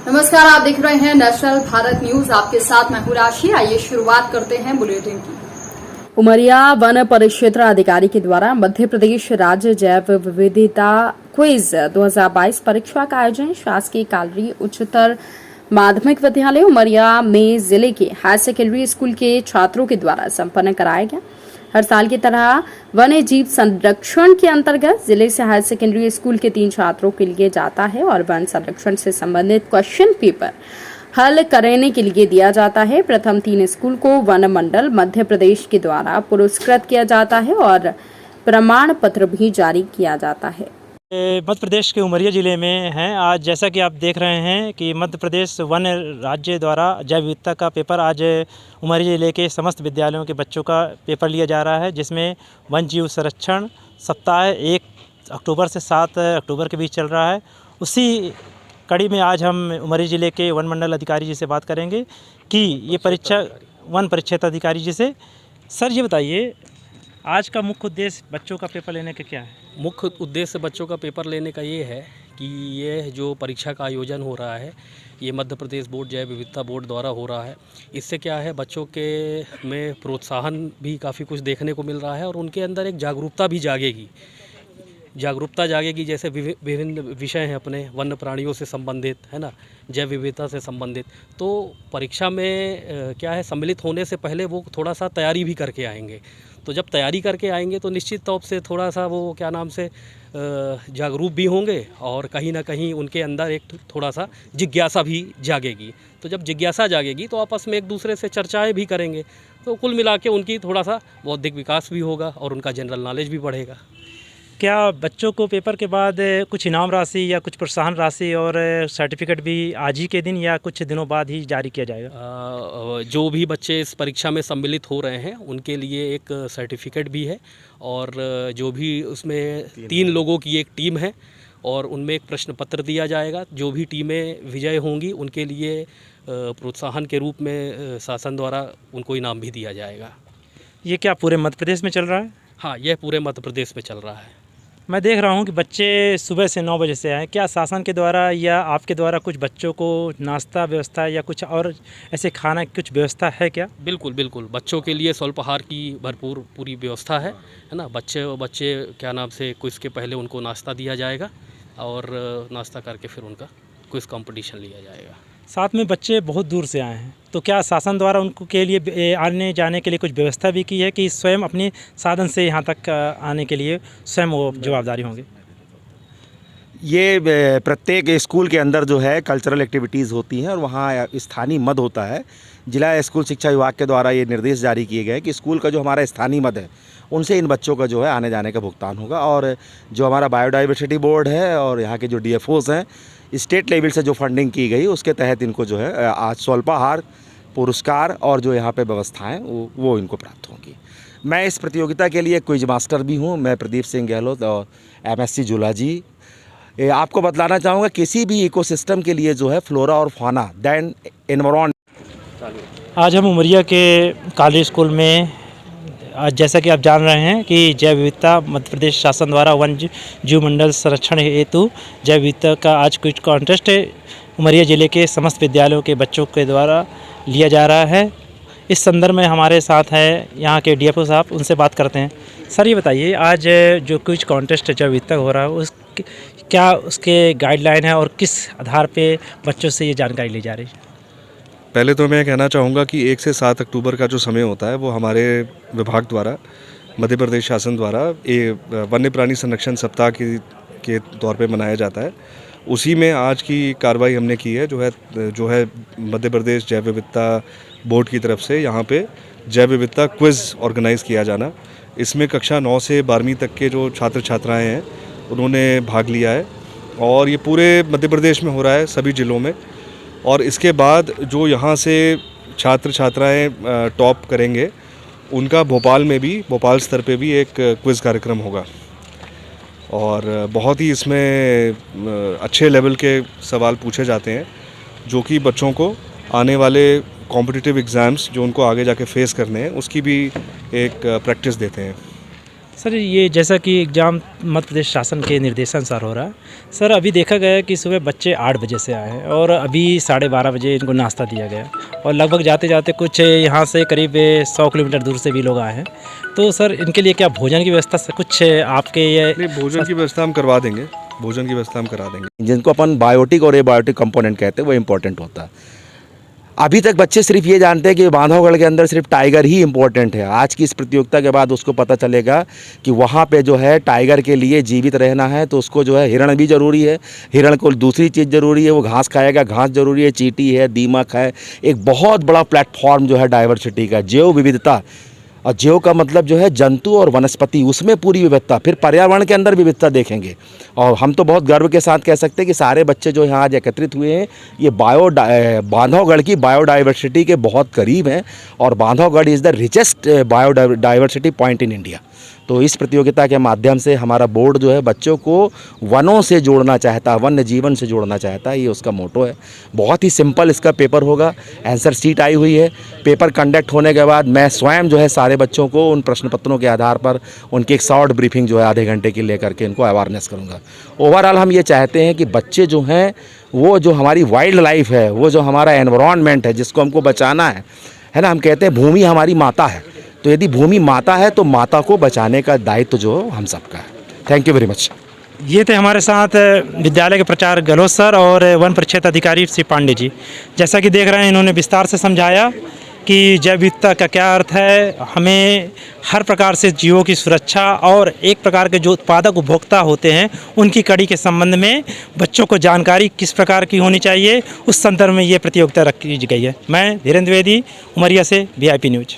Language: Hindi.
नमस्कार, आप देख रहे हैं नेशनल भारत न्यूज। आपके साथ मैं हूं राशि। आइए शुरुआत करते हैं बुलेटिन की। उमरिया वन परिक्षेत्र अधिकारी के द्वारा मध्य प्रदेश राज्य जैव विविधता क्विज 2022 परीक्षा का आयोजन शासकीय कालरी उच्चतर माध्यमिक विद्यालय उमरिया में जिले के हायर सेकेंडरी स्कूल के छात्रों के द्वारा संपन्न कराया गया। हर साल की तरह वन्य जीव संरक्षण के अंतर्गत जिले से हायर सेकेंडरी स्कूल के 3 छात्रों के लिए जाता है और वन संरक्षण से संबंधित क्वेश्चन पेपर हल करने के लिए दिया जाता है। प्रथम 3 स्कूल को वन मंडल मध्य प्रदेश के द्वारा पुरस्कृत किया जाता है और प्रमाण पत्र भी जारी किया जाता है। मध्य प्रदेश के उमरिया ज़िले में हैं। आज जैसा कि आप देख रहे हैं कि मध्य प्रदेश वन राज्य द्वारा जैव विविधता का पेपर आज उमरिया ज़िले के समस्त विद्यालयों के बच्चों का पेपर लिया जा रहा है, जिसमें वन जीव संरक्षण सप्ताह 1 अक्टूबर से 7 अक्टूबर के बीच चल रहा है। उसी कड़ी में आज हम उमरिया ज़िले के वन मंडल अधिकारी जी से बात करेंगे कि ये परीक्षा वन परिक्षेत्र अधिकारी जी से। सर ये बताइए, आज का मुख्य उद्देश्य बच्चों का पेपर लेने का क्या है? मुख्य उद्देश्य बच्चों का पेपर लेने का ये है कि ये जो परीक्षा का आयोजन हो रहा है ये मध्य प्रदेश बोर्ड जैव विविधता बोर्ड द्वारा हो रहा है। इससे क्या है, बच्चों के में प्रोत्साहन भी काफ़ी कुछ देखने को मिल रहा है और उनके अंदर एक जागरूकता भी जागेगी। जैसे विभिन्न विषय हैं अपने वन्य प्राणियों से संबंधित, है ना, जैव विविधता से संबंधित। तो परीक्षा में क्या है, सम्मिलित होने से पहले वो थोड़ा सा तैयारी भी करके आएंगे। तो जब तैयारी करके आएंगे तो निश्चित तौर से थोड़ा सा वो क्या नाम से जागरूक भी होंगे और कहीं ना कहीं उनके अंदर एक थोड़ा सा जिज्ञासा भी जागेगी। तो जब जिज्ञासा जागेगी तो आपस में एक दूसरे से चर्चाएं भी करेंगे। तो कुल मिला के उनकी थोड़ा सा बौद्धिक विकास भी होगा और उनका जनरल नॉलेज भी बढ़ेगा। क्या बच्चों को पेपर के बाद कुछ इनाम राशि या कुछ प्रोत्साहन राशि और सर्टिफिकेट भी आज ही के दिन या कुछ दिनों बाद ही जारी किया जाएगा? जो भी बच्चे इस परीक्षा में सम्मिलित हो रहे हैं उनके लिए एक सर्टिफिकेट भी है और जो भी उसमें 3 लोगों की एक टीम है और उनमें एक प्रश्न पत्र दिया जाएगा। जो भी टीमें विजय होंगी उनके लिए प्रोत्साहन के रूप में शासन द्वारा उनको इनाम भी दिया जाएगा। ये क्या पूरे मध्य प्रदेश में चल रहा है? हाँ, यह पूरे मध्य प्रदेश में चल रहा है। मैं देख रहा हूँ कि बच्चे सुबह से 9 बजे से आए। क्या शासन के द्वारा या आपके द्वारा कुछ बच्चों को नाश्ता व्यवस्था या कुछ और ऐसे खाना कुछ व्यवस्था है क्या? बिल्कुल बच्चों के लिए स्वल्पाहार की भरपूर पूरी व्यवस्था है ना। बच्चे क्या नाम से क्विज़ के पहले उनको नाश्ता दिया जाएगा और नाश्ता करके फिर उनका क्विज़ कंपटीशन लिया जाएगा। साथ में बच्चे बहुत दूर से आए हैं, तो क्या शासन द्वारा उनको के लिए आने जाने के लिए कुछ व्यवस्था भी की है कि स्वयं अपने साधन से यहाँ तक आने के लिए स्वयं वो जवाबदारी होंगे? ये प्रत्येक स्कूल के अंदर जो है कल्चरल एक्टिविटीज़ होती हैं और वहाँ स्थानीय मद होता है। जिला स्कूल शिक्षा विभाग के द्वारा ये निर्देश जारी किए गए कि स्कूल का जो हमारा स्थानीय मद है उनसे इन बच्चों का जो है आने जाने का भुगतान होगा। और जो हमारा बायोडाइवर्सिटी बोर्ड है और यहाँ के जो DFOs हैं, स्टेट लेवल से जो फंडिंग की गई उसके तहत इनको जो है आज स्वल्पाहार पुरस्कार और जो यहाँ पे व्यवस्थाएं वो इनको प्राप्त होंगी। मैं इस प्रतियोगिता के लिए क्विज मास्टर भी हूँ। मैं प्रदीप सिंह गहलोत और MSc जूलॉजी। आपको बतलाना चाहूँगा, किसी भी इकोसिस्टम के लिए जो है फ्लोरा और फौना दैन एनवायरनमेंट। आज हम उमरिया के काली स्कूल में आज जैसा कि आप जान रहे हैं कि जैव विविधता मध्य प्रदेश शासन द्वारा वन जीव मंडल संरक्षण हेतु जैव विविधता का आज कुछ कॉन्टेस्ट उमरिया ज़िले के समस्त विद्यालयों के बच्चों के द्वारा लिया जा रहा है। इस संदर्भ में हमारे साथ हैं यहाँ के DFO साहब, उनसे बात करते हैं। सर ये बताइए, आज जो कुछ कॉन्टेस्ट जैव विविधता हो रहा है क्या उसके गाइडलाइन है और किस आधार पर बच्चों से ये जानकारी ली जा रही है? पहले तो मैं कहना चाहूँगा कि 1 से 7 अक्टूबर का जो समय होता है वो हमारे विभाग द्वारा मध्य प्रदेश शासन द्वारा वन्य प्राणी संरक्षण सप्ताह के तौर पे मनाया जाता है। उसी में आज की कार्रवाई हमने की है जो है मध्य प्रदेश जैव विविधता बोर्ड की तरफ से यहाँ पे जैव विविधता क्विज़ ऑर्गेनाइज़ किया जाना। इसमें कक्षा 9 से 12वीं तक के जो छात्र छात्राएँ हैं उन्होंने भाग लिया है और ये पूरे मध्य प्रदेश में हो रहा है, सभी ज़िलों में। और इसके बाद जो यहाँ से छात्र छात्राएं टॉप करेंगे उनका भोपाल स्तर पे भी एक क्विज़ कार्यक्रम होगा और बहुत ही इसमें अच्छे लेवल के सवाल पूछे जाते हैं जो कि बच्चों को आने वाले कॉम्पिटिटिव एग्ज़ाम्स जो उनको आगे जाके फेस करने हैं उसकी भी एक प्रैक्टिस देते हैं। सर ये जैसा कि एग्ज़ाम मध्य प्रदेश शासन के निर्देशानुसार हो रहा है सर, अभी देखा गया है कि सुबह बच्चे 8 बजे से आए हैं और अभी 12:30 बजे इनको नाश्ता दिया गया और लगभग जाते जाते कुछ यहाँ से करीब 100 किलोमीटर दूर से भी लोग आए हैं। तो सर इनके लिए क्या भोजन की व्यवस्था से कुछ आपके ये नहीं, भोजन की व्यवस्था हम करवा देंगे, भोजन की व्यवस्था हम करा देंगे। जिनको अपन बायोटिक और एबायोटिक कंपोनेंट कहते हैं वो इम्पोर्टेंट होता है। अभी तक बच्चे सिर्फ ये जानते हैं कि बांधवगढ़ के अंदर सिर्फ टाइगर ही इम्पोर्टेंट है। आज की इस प्रतियोगिता के बाद उसको पता चलेगा कि वहाँ पे जो है टाइगर के लिए जीवित रहना है तो उसको जो है हिरण भी ज़रूरी है, हिरण को दूसरी चीज़ ज़रूरी है, वो घास खाएगा, घास ज़रूरी है, चींटी है, दीमक है। एक बहुत बड़ा प्लेटफॉर्म जो है डाइवर्सिटी का, जैव विविधता, और जैव का मतलब जो है जंतु और वनस्पति, उसमें पूरी विविधता, फिर पर्यावरण के अंदर विविधता देखेंगे। और हम तो बहुत गर्व के साथ कह सकते हैं कि सारे बच्चे जो यहाँ आज एकत्रित हुए हैं ये बांधवगढ़ की बायोडाइवर्सिटी के बहुत करीब हैं और Bandhavgarh is the richest biodiversity point in India. तो इस प्रतियोगिता के माध्यम से हमारा बोर्ड जो है बच्चों को वनों से जोड़ना चाहता है, वन्य जीवन से जोड़ना चाहता है, ये उसका मोटो है। बहुत ही सिंपल इसका पेपर होगा, आंसर शीट आई हुई है। पेपर कंडक्ट होने के बाद मैं स्वयं जो है सारे बच्चों को उन प्रश्न पत्रों के आधार पर उनकी एक शॉर्ट ब्रीफिंग जो है आधे घंटे की लेकर के इनको अवेयरनेस करूँगा। ओवरऑल हम ये चाहते हैं कि बच्चे जो हैं वो जो हमारी वाइल्ड लाइफ है, वो जो हमारा एनवायरनमेंट है जिसको हमको बचाना है ना, हम कहते हैं भूमि हमारी माता है, तो यदि भूमि माता है तो माता को बचाने का दायित्व जो हम सबका है। Thank you very much. ये थे हमारे साथ विद्यालय के प्राचार्य गहलोत सर और वन परिक्षेत्र अधिकारी श्री पांडे जी। जैसा कि देख रहे हैं इन्होंने विस्तार से समझाया कि जैव विविधता का क्या अर्थ है। हमें हर प्रकार से जीवों की सुरक्षा और एक प्रकार के जो उत्पादक उपभोक्ता होते हैं उनकी कड़ी के संबंध में बच्चों को जानकारी किस प्रकार की होनी चाहिए, उस संदर्भ में ये प्रतियोगिता रखी गई है। मैं धीरेन्द्र द्विवेदी, उमरिया से VIP न्यूज़।